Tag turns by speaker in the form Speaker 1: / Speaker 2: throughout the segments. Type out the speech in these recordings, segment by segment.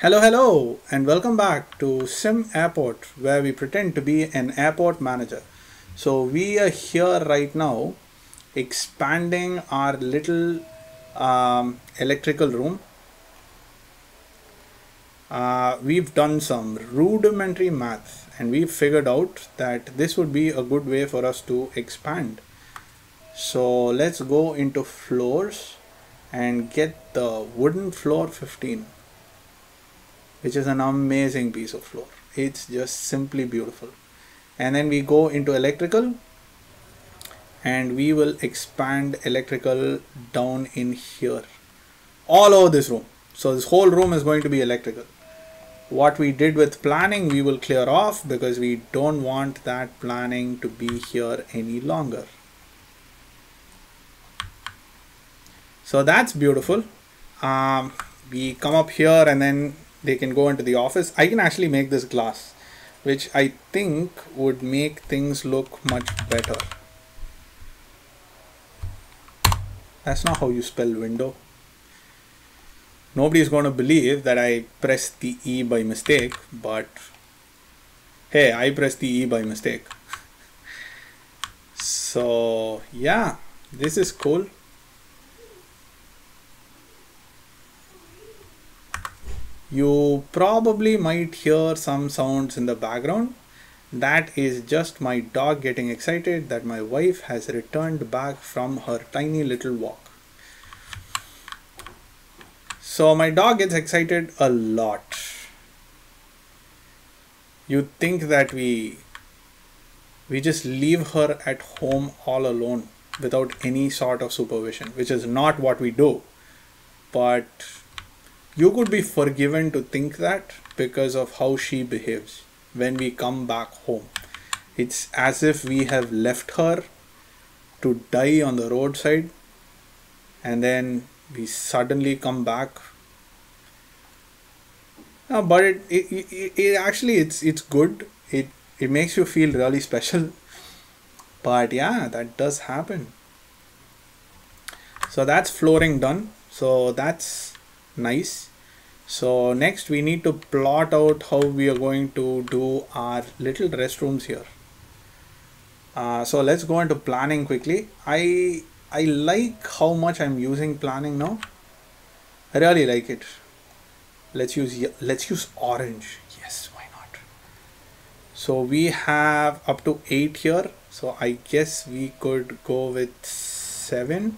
Speaker 1: Hello, hello, and welcome back to Sim Airport, where we pretend to be an airport manager. So, we are here right now expanding our little electrical room. We've done some rudimentary math and we've figured out that this would be a good way for us to expand. So, let's go into floors and get the wooden floor 15, which is an amazing piece of floor. It's just simply beautiful. And then we go into electrical and we will expand electrical down in here all over this room. So this whole room is going to be electrical. What we did with planning we will clear off because we don't want that planning to be here any longer. So that's beautiful. We come up here and then they can go into the office. I can actually make this glass, which I think would make things look much better. That's not how you spell window. Nobody's going to believe that I pressed the E by mistake, but hey, I pressed the E by mistake. So yeah, this is cool. You probably might hear some sounds in the background. That is just my dog getting excited that my wife has returned back from her tiny little walk. So my dog gets excited a lot. You think that we just leave her at home all alone without any sort of supervision, which is not what we do. But you could be forgiven to think that because of how she behaves when we come back home. It's as if we have left her to die on the roadside and then we suddenly come back. But it actually it's good. It makes you feel really special. But yeah, that does happen. So that's flooring done. So that's nice. So next we need to plot out how we are going to do our little restrooms here. So let's go into planning quickly. I like how much I'm using planning now. I really like it. Let's use orange. Yes, why not? So we have up to 8 here. So I guess we could go with 7.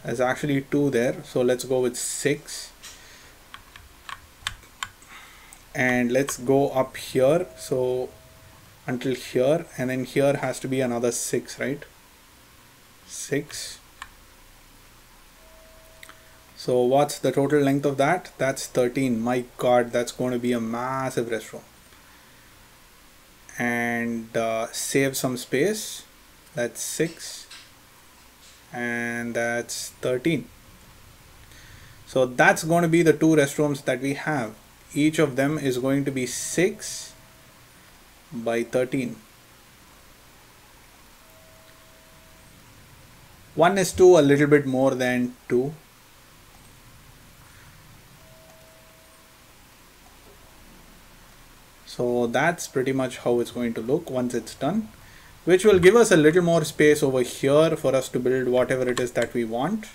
Speaker 1: There's actually 2 there. So let's go with 6. And let's go up here. So until here, and then here has to be another 6, right? 6. So what's the total length of that? That's 13. My god, that's going to be a massive restroom. And save some space. That's 6. And that's 13. So that's going to be the 2 restrooms that we have. Each of them is going to be 6 by 13. 1 is to a little bit more than 2. So that's pretty much how it's going to look once it's done, which will give us a little more space over here for us to build whatever it is that we want.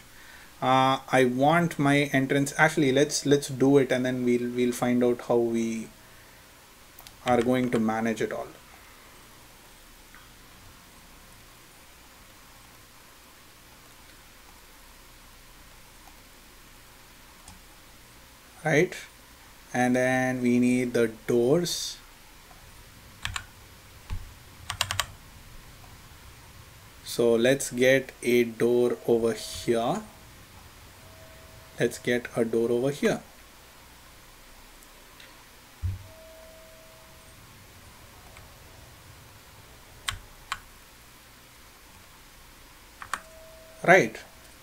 Speaker 1: I want my entrance, actually let's do it and then we'll find out how we are going to manage it all. Right, and then we need the doors. So let's get a door over here. Let's get a door over here. Right,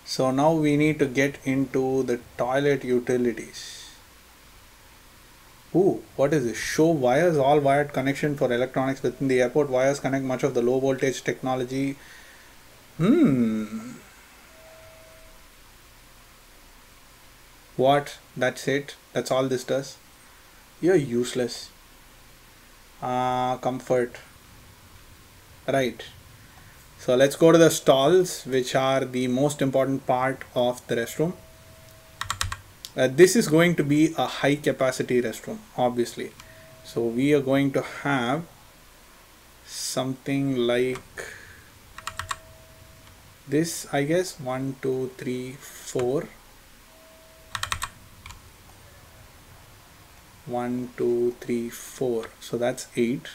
Speaker 1: so now we need to get into the toilet utilities. Ooh, what is this? Show wires, all wired connection for electronics within the airport. Wires connect much of the low voltage technology. What? That's it? That's all this does? You're useless. Comfort. Right. So let's go to the stalls, which are the most important part of the restroom. This is going to be a high capacity restroom, obviously. So we are going to have something like this, I guess. 1, 2, 3, 4. 1, 2, 3, 4. So that's 8.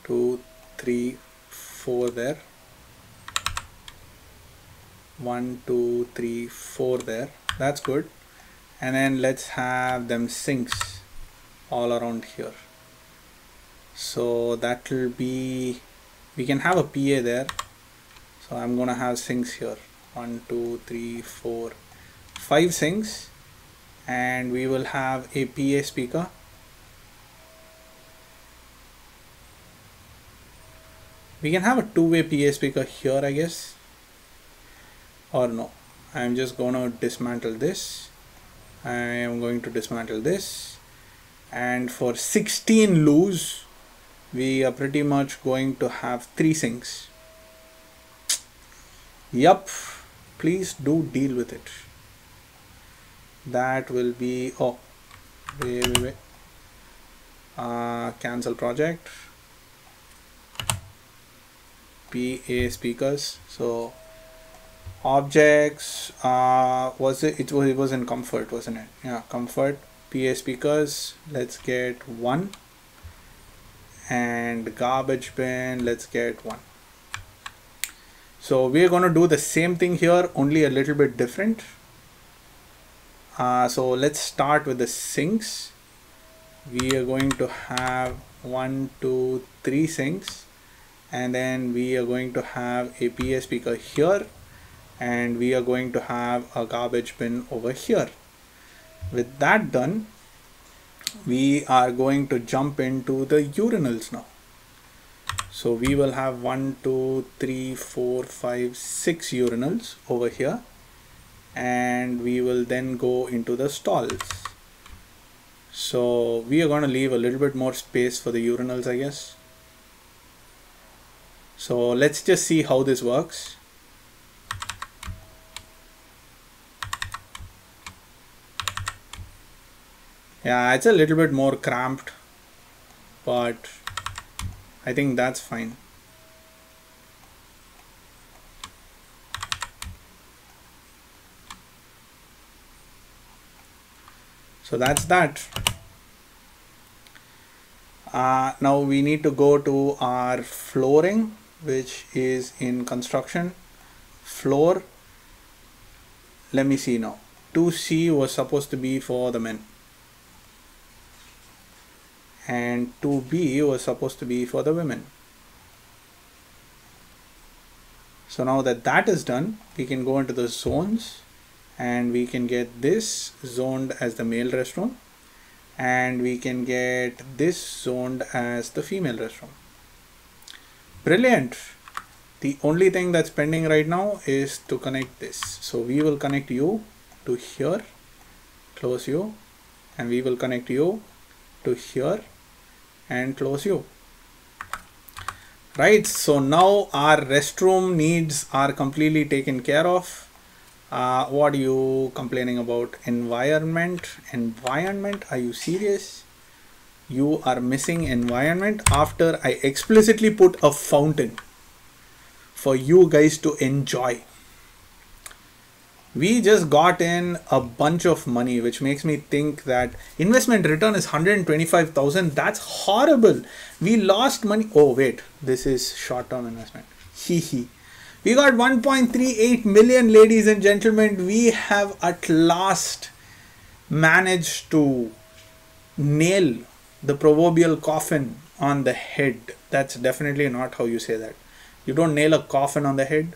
Speaker 1: 2, 3, 4 there. 1, 2, 3, 4 there. That's good. And then let's have them sinks all around here. So that will be, we can have a PA there. So I'm gonna have sinks here. 1, 2, 3, 4, 5 sinks. And we will have a PA speaker. We can have a two-way PA speaker here, I guess. Or no, I'm just going to dismantle this. I am going to dismantle this. And for 16 loos, we are pretty much going to have 3 sinks. Yup, please do deal with it. That will be, oh, wait. Cancel project. PA speakers. So objects, it was in comfort, wasn't it? Yeah, comfort. PA speakers, let's get 1. And garbage bin, let's get 1. So we're going to do the same thing here, only a little bit different. So let's start with the sinks. We are going to have 1, 2, 3 sinks. And then we are going to have a PA speaker here. And we are going to have a garbage bin over here. With that done, we are going to jump into the urinals now. So we will have 1, 2, 3, 4, 5, 6 urinals over here. And we will then go into the stalls. So we are going to leave a little bit more space for the urinals, I guess. So let's just see how this works. Yeah, it's a little bit more cramped, but I think that's fine. So that's that. Now we need to go to our flooring, which is in construction. Floor, let me see now. 2C was supposed to be for the men. And 2B was supposed to be for the women. So now that that is done, we can go into the zones and we can get this zoned as the male restroom and we can get this zoned as the female restroom. Brilliant. The only thing that's pending right now is to connect this. So we will connect you to here, close you, and we will connect you to here and close you. Right, so now our restroom needs are completely taken care of. What are you complaining about? Environment? Are you serious? You are missing environment after I explicitly put a fountain for you guys to enjoy. We just got in a bunch of money, which makes me think that investment return is 125,000. That's horrible. We lost money. Oh, wait, this is short-term investment. Hee. We got 1.38 million, ladies and gentlemen. We have at last managed to nail the proverbial coffin on the head. That's definitely not how you say that. You don't nail a coffin on the head.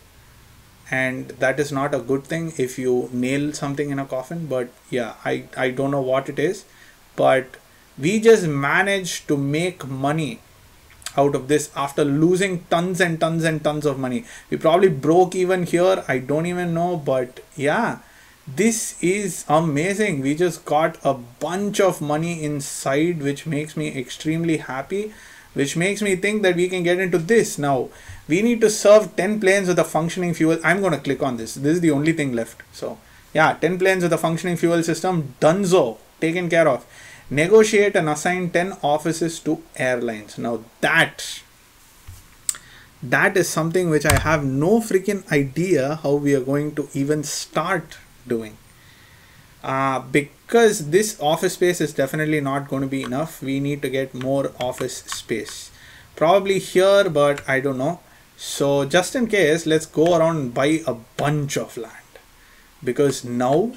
Speaker 1: And that is not a good thing if you nail something in a coffin. But yeah, I don't know what it is. But we just managed to make money out of this after losing tons and tons and tons of money. We probably broke even here. I don't even know. But yeah, This is amazing. We just got a bunch of money inside, which makes me extremely happy, which makes me think that we can get into this. Now we need to serve 10 planes with a functioning fuel. I'm going to click on this. This is the only thing left. So yeah, 10 planes with a functioning fuel system, dunzo, taken care of. Negotiate and assign 10 offices to airlines. Now that is something which I have no freaking idea how we are going to even start doing. Because this office space is definitely not going to be enough. We need to get more office space. Probably here, but I don't know. So just in case, let's go around and buy a bunch of land. Because now,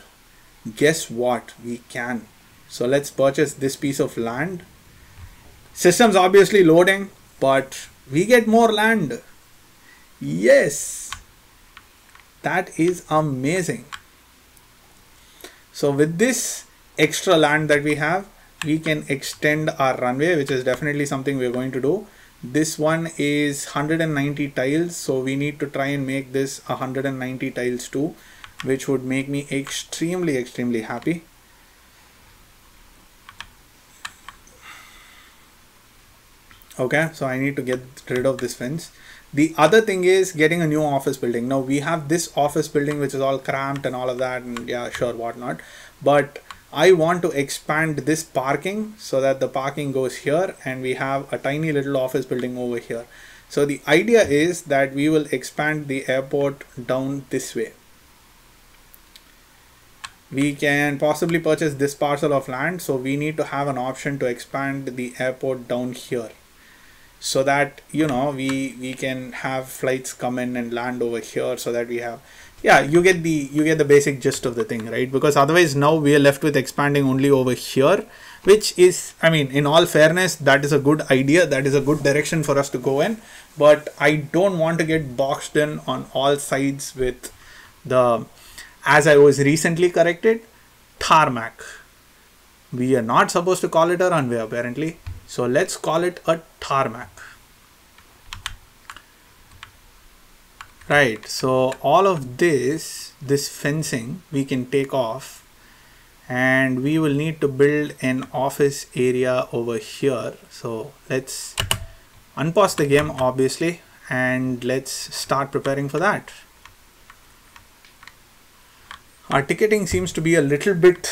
Speaker 1: guess what? We can. So let's purchase this piece of land. System's obviously loading, but we get more land. Yes, that is amazing. So with this extra land that we have, we can extend our runway, which is definitely something we're going to do. This one is 190 tiles, so we need to try and make this 190 tiles too, which would make me extremely happy. Okay, so I need to get rid of this fence. The other thing is getting a new office building. Now we have this office building which is all cramped and all of that, and yeah, sure, whatnot. But I want to expand this parking so that the parking goes here and we have a tiny little office building over here. So the idea is that we will expand the airport down this way. We can possibly purchase this parcel of land, so we need to have an option to expand the airport down here, so that, you know, we can have flights come in and land over here, so that we have, yeah, you get the basic gist of the thing, right? Because otherwise now we are left with expanding only over here, which is, I mean, in all fairness, that is a good idea, that is a good direction for us to go in, but I don't want to get boxed in on all sides with the, as I was recently corrected, tarmac. We are not supposed to call it a runway apparently. So let's call it a tarmac. Right, so all of this fencing we can take off, and we will need to build an office area over here. So let's unpause the game obviously, and let's start preparing for that. Our ticketing seems to be a little bit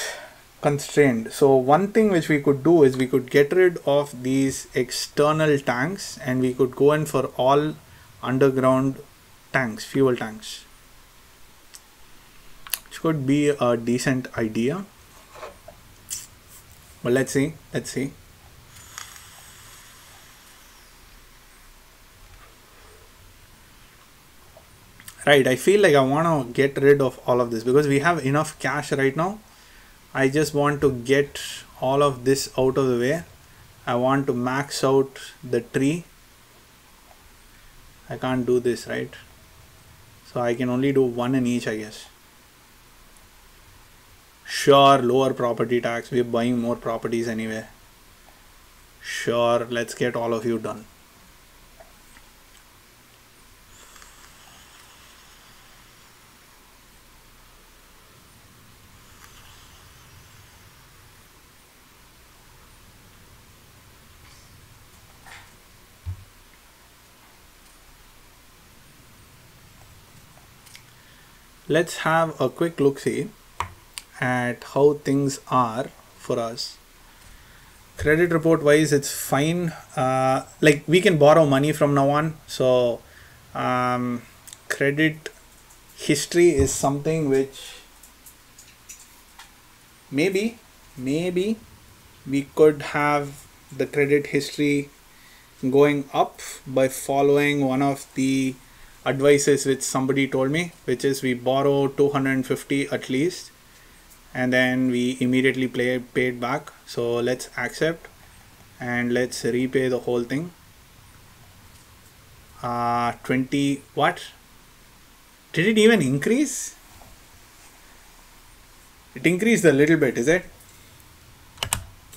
Speaker 1: constrained. So one thing which we could do is we could get rid of these external tanks and we could go in for all underground tanks, fuel tanks, which could be a decent idea. But let's see. Right, I feel like I want to get rid of all of this because we have enough cash right now. I just want to get all of this out of the way. I want to max out the tree. I can't do this, right? So I can only do one in each, I guess. Sure, lower property tax. We're buying more properties anyway. Sure, let's get all of you done. Let's have a quick look-see at how things are for us. Credit report wise, it's fine. Like we can borrow money from now on. So credit history is something which maybe we could have the credit history going up by following one of the advices which somebody told me, which is we borrow 250 at least and then we immediately paid back. So let's accept and let's repay the whole thing. 20, what? Did it even increase? It increased a little bit, is it?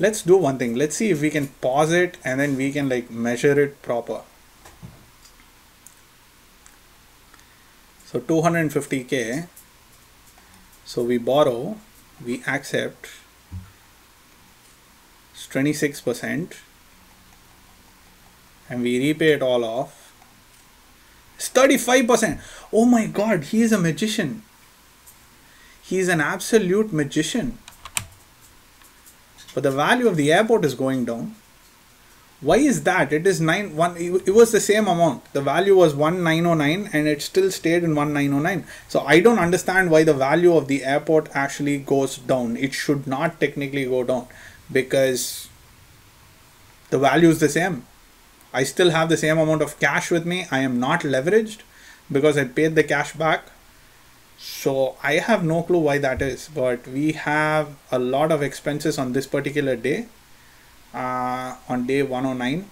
Speaker 1: Let's do one thing. Let's see if we can pause it and then we can like measure it proper. So 250k. So we borrow, we accept, it's 26%, and we repay it all off. It's 35%. Oh my god, he is a magician. He is an absolute magician. But the value of the airport is going down. Why is that? It is 1. It was the same amount. The value was 1909 and it still stayed in 1909. So I don't understand why the value of the airport actually goes down. It should not technically go down because the value is the same. I still have the same amount of cash with me. I am not leveraged because I paid the cash back. So I have no clue why that is. But we have a lot of expenses on this particular day. On day 109.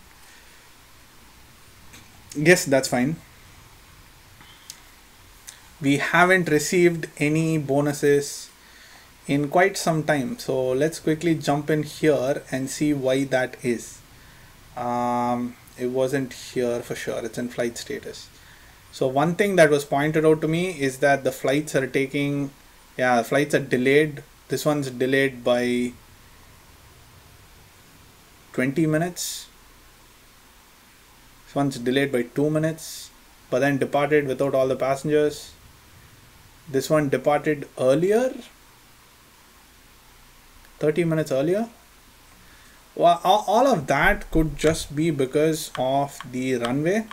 Speaker 1: Yes, that's fine. We haven't received any bonuses in quite some time, so let's quickly jump in here and see why that is. It wasn't here for sure. It's in flight status. So one thing that was pointed out to me is that the flights are taking, the flights are delayed. This one's delayed by 20 minutes. This one's delayed by 2 minutes, but then departed without all the passengers. This one departed earlier, 30 minutes earlier. Well, all of that could just be because of the runway.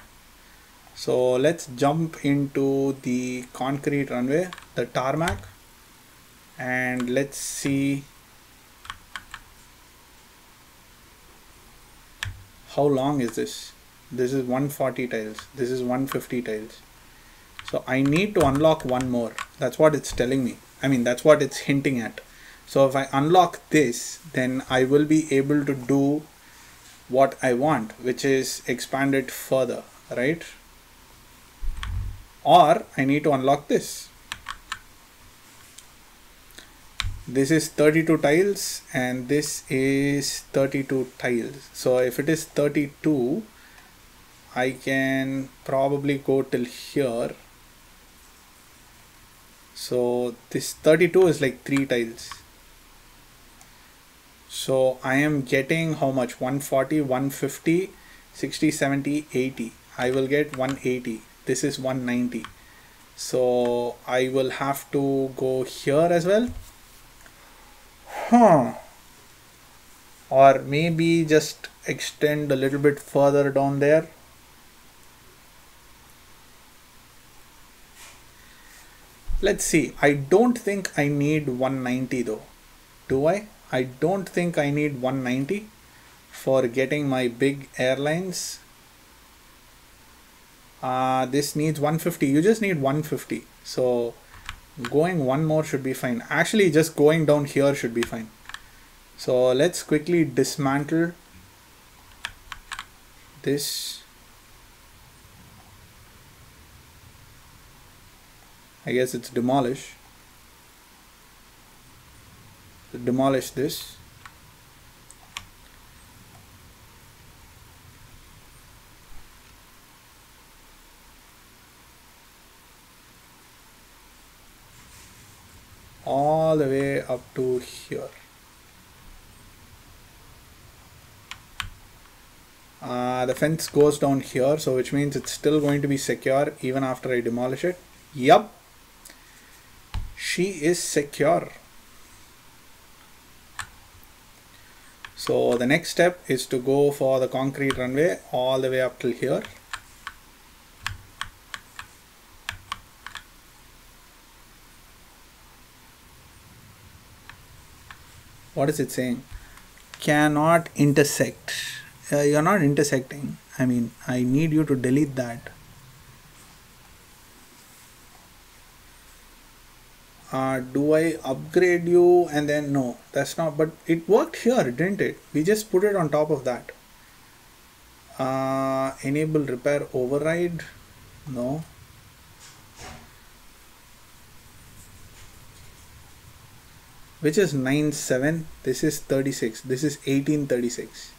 Speaker 1: So let's jump into the concrete runway, the tarmac, and let's see how long is this. This is 140 tiles. This is 150 tiles. So I need to unlock one more. That's what it's telling me. I mean, that's what it's hinting at. So if I unlock this, then I will be able to do what I want, which is expand it further, right? Or I need to unlock this. This is 32 tiles and this is 32 tiles. So if it is 32, I can probably go till here. So this 32 is like 3 tiles. So I am getting how much? 140, 150, 60, 70, 80. I will get 180. This is 190. So I will have to go here as well. Or maybe just extend a little bit further down there. Let's see. I don't think I need 190 though. Do I? I don't think I need 190 for getting my big airlines. This needs 150. You just need 150. So going one more should be fine. Actually, just going down here should be fine. So let's quickly dismantle this. I guess it's demolish. Demolish this. All the way up to here. The fence goes down here, so which means it's still going to be secure even after I demolish it. Yup, she is secure. So the next step is to go for the concrete runway all the way up till here. What is it saying? Cannot intersect. You're not intersecting. I mean, I need you to delete that. Do I upgrade you? And then no, that's not, but it worked here, didn't it? We just put it on top of that. Enable repair override. No. Which is 97. This is 36. This is 1836.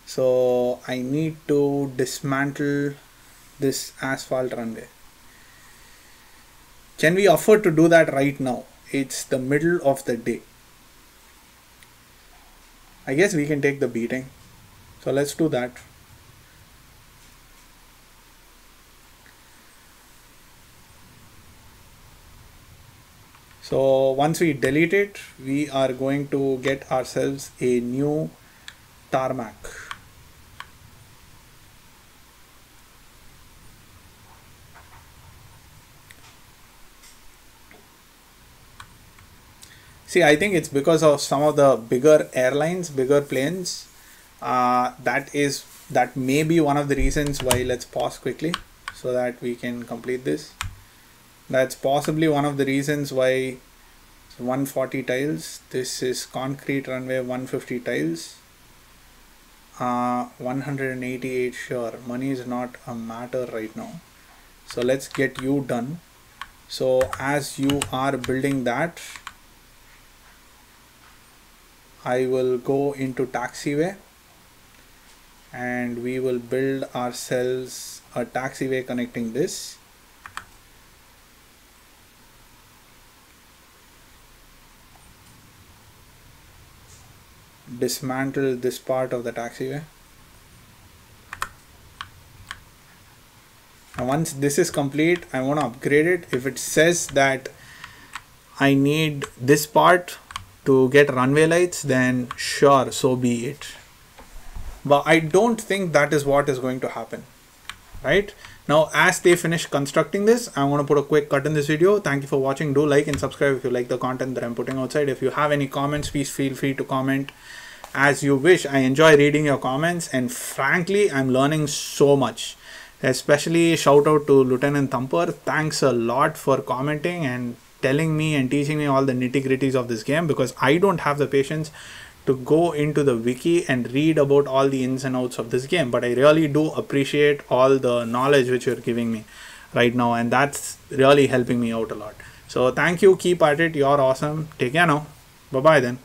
Speaker 1: So I need to dismantle this asphalt runway. Can we afford to do that right now? It's the middle of the day. I guess we can take the beating. So let's do that. So once we delete it, we are going to get ourselves a new tarmac. See, I think it's because of some of the bigger airlines, bigger planes. That may be one of the reasons why. Let's pause quickly so that we can complete this. That's possibly one of the reasons why 140 tiles. This is concrete runway, 150 tiles. 188, sure. Money is not a matter right now. So let's get you done. So as you are building that, I will go into taxiway and we will build ourselves a taxiway connecting this. Dismantle this part of the taxiway. And once this is complete, I want to upgrade it. If it says that I need this part to get runway lights, then sure, so be it. But I don't think that is what is going to happen, right? Now, as they finish constructing this, I want to put a quick cut in this video. Thank you for watching. Do like and subscribe if you like the content that I'm putting outside. If you have any comments, please feel free to comment as you wish. I enjoy reading your comments, and frankly, I'm learning so much. Especially shout out to Lieutenant Thumper. Thanks a lot for commenting and telling me and teaching me all the nitty-gritties of this game, because I don't have the patience to go into the wiki and read about all the ins and outs of this game. But I really do appreciate all the knowledge which you're giving me right now, and that's really helping me out a lot. So thank you, keep at it, you're awesome. Take care now. Bye bye then.